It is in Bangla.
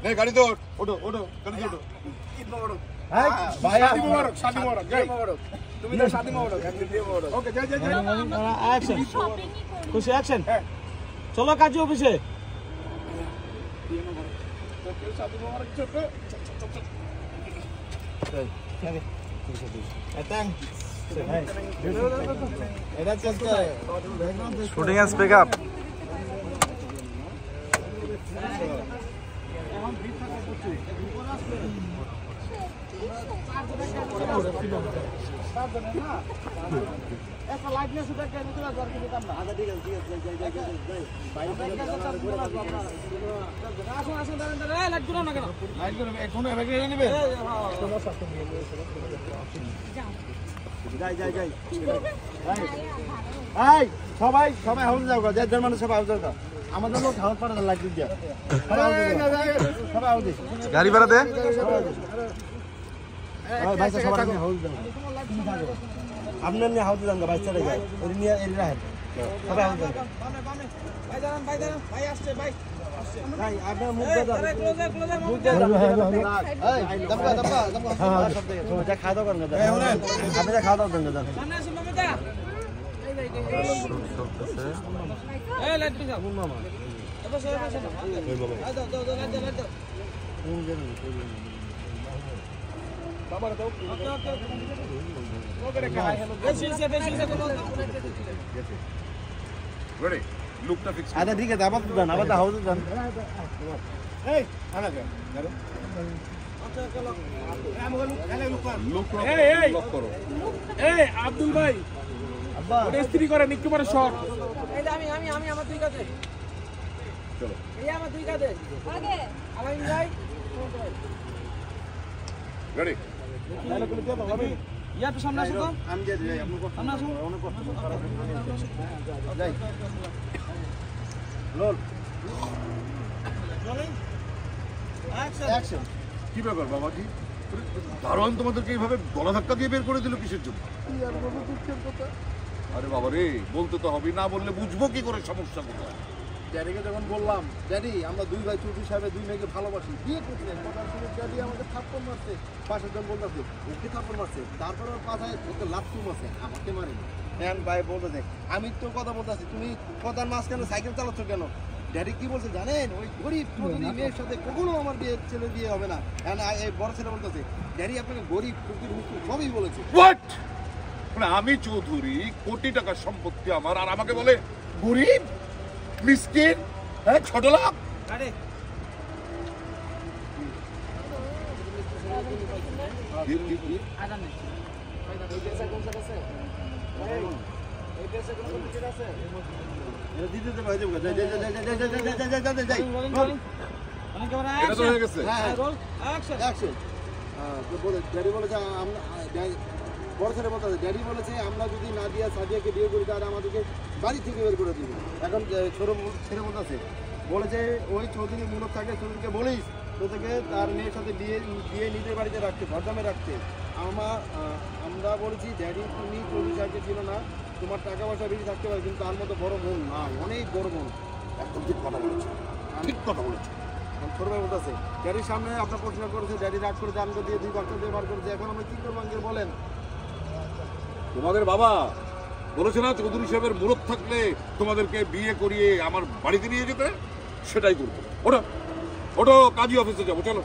नहीं गाड़ी तो उठो उठो गाड़ी उठो भाई शादी मुबारक जय তুমি তো শাদি মুবারক ওকে জয় জয় অ্যাকশন খুশি অ্যাকশন চলো কাজী অফিসে শাদি মুবারক ছোট শুটিং এন্ড স্পিক আপ সবাই সবাই হাউস যাও গা যার মানুষ সবাই হাউস যাও আমাদের লোক হাউস পাড়া লাগবে দিয়া সবাই হাউস গাড়ি ভাড়া দে ভাই সবাই হাউস যাও আপনার নিয়ে হাউস যান ভাই চলে যায় ওই নিয়ে এর রাখেন সবাই হাউস যাও ভাই দাঁড়ান ভাই আসছে ভাই ভাই আপনার মুখ দাদা মুখ দাদা এই দমকা দমকা দমকা সব দেখে তো যা খাওয়া দাওয়া করেন দাদা আপনি যা খাওয়া দাওয়া করেন দাদা সামনে আসুন মামা এই লাইট দিছা কোন মামা এবার সবাই বসে না ওই মামা দাও দাও দাও লাইট দাও কোন জানেন বাবা দাও ওকে ওকে ওকে রে খাই হলো বেশি रेडी लुकটা ফিক্স আচ্ছা ঠিক আছে আবার যান আবার হাউসে যান এই আনা কে লুক করো এই আব্দুল ভাই আব্বা ওটা স্ত্রী করেন একটু পরে শর্ট এই যে আমি আমার দুই কাছে চলো এই আমার দুই কাছে আগে আলামিন ভাই रेडी তাহলে কোন দিয়ে বাবা ইয়া তো সামনে আসো তো আমি যে যাই আপনি কষ্ট সামনে আসো অনেক কষ্ট যাই লোল রোলিং অ্যাকশন কি ব্যাপার বাবাজি দারোয়ান তোমাদেরকে এইভাবে গলা ধাক্কা দিয়ে বের করে দিল কিসের জন্য আরে বাবা রে বলতে তো হবে না বললে বুঝবো কি করে সমস্যা কোথায় ড্যাডিকে যখন বললাম ড্যাডি আমরা দুই ভাই চৌধুরী সাহেবের দুই মেয়েকে ভালোবাসি বিয়ে করছিলেন কথার শুনে ড্যাডি আমাকে থাপ্পড় মারছে পাশের জন বলতেছে ওকে থাপ্পড় মারছে তারপরে ওর পাশায় ওকে লাফটু মারছে আমাকে মারেনি হ্যাঁ ভাই বলতেছে আমি তো কথা বলতেছি তুমি কথার মাঝখানে সাইকেল চালাচ্ছ কেন ড্যাডি কি বলছে জানেন ওই গরিব চৌধুরী মেয়ের সাথে কখনো আমার ছেলে বিয়ে হবে না এই বড় ছেলে বলতেছে ড্যাডি আপনাকে গরিব ফকির মুক্ত সবই বলেছে হোয়াট মানে আমি চৌধুরী কোটি টাকার সম্পত্তি আমার আর আমাকে বলে গরিব মিসকিন হ্যাঁ ছোট লোক আরে আজান নেই এই দেশে কোন জায়গা আছে এই দেশে কোন টিকিট আছে দিতে ভাই যাই যাই অনেক বড় এটা তো হয়ে গেছে হ্যাঁ রোল অ্যাকশন অ্যাকশন তো বলে ড্যাডি বলেছে আমরা বড় ছেলে বলতে ড্যাডি বলেছে আমরা যদি নাদিয়া সাদিয়াকে বিয়ে করি তাহলে আমাদেরকে বাড়ি থেকে বের করে দিবে এখন ছোট ছেলে বলতেছে বলেছে ওই চৌধুরী মূলত থাকে চৌধুরীকে বলিস তো থেকে তার মেয়ের সাথে বিয়ে নিজের বাড়িতে রাখতে ঘরদামে রাখতে আমরা বলেছি ড্যাডি তুমি চৌধুরী সাহেবকে ছিল না তোমার টাকা পয়সা বেশি থাকতে পারে কিন্তু তার মতো বড় মন না অনেক বড় মন একদম ঠিক কথা বলেছো ঠিক কথা বলেছো ছোট ভাই বলতেছে ড্যাডির সামনে আপনার প্রশ্ন করেছে ড্যাডি রাগ করে দাম দিয়ে 2 বাচ্চা দিয়ে বার করেছে এখন আমরা কি করবো আঙ্কেল বলেন তোমাদের বাবা বলেছে না চৌধুরী সাহেবের মুরত থাকলে তোমাদেরকে বিয়ে করিয়ে আমার বাড়িতে নিয়ে যেতে সেটাই করবো ওটা ওটা কাজী অফিসে যাবো চলো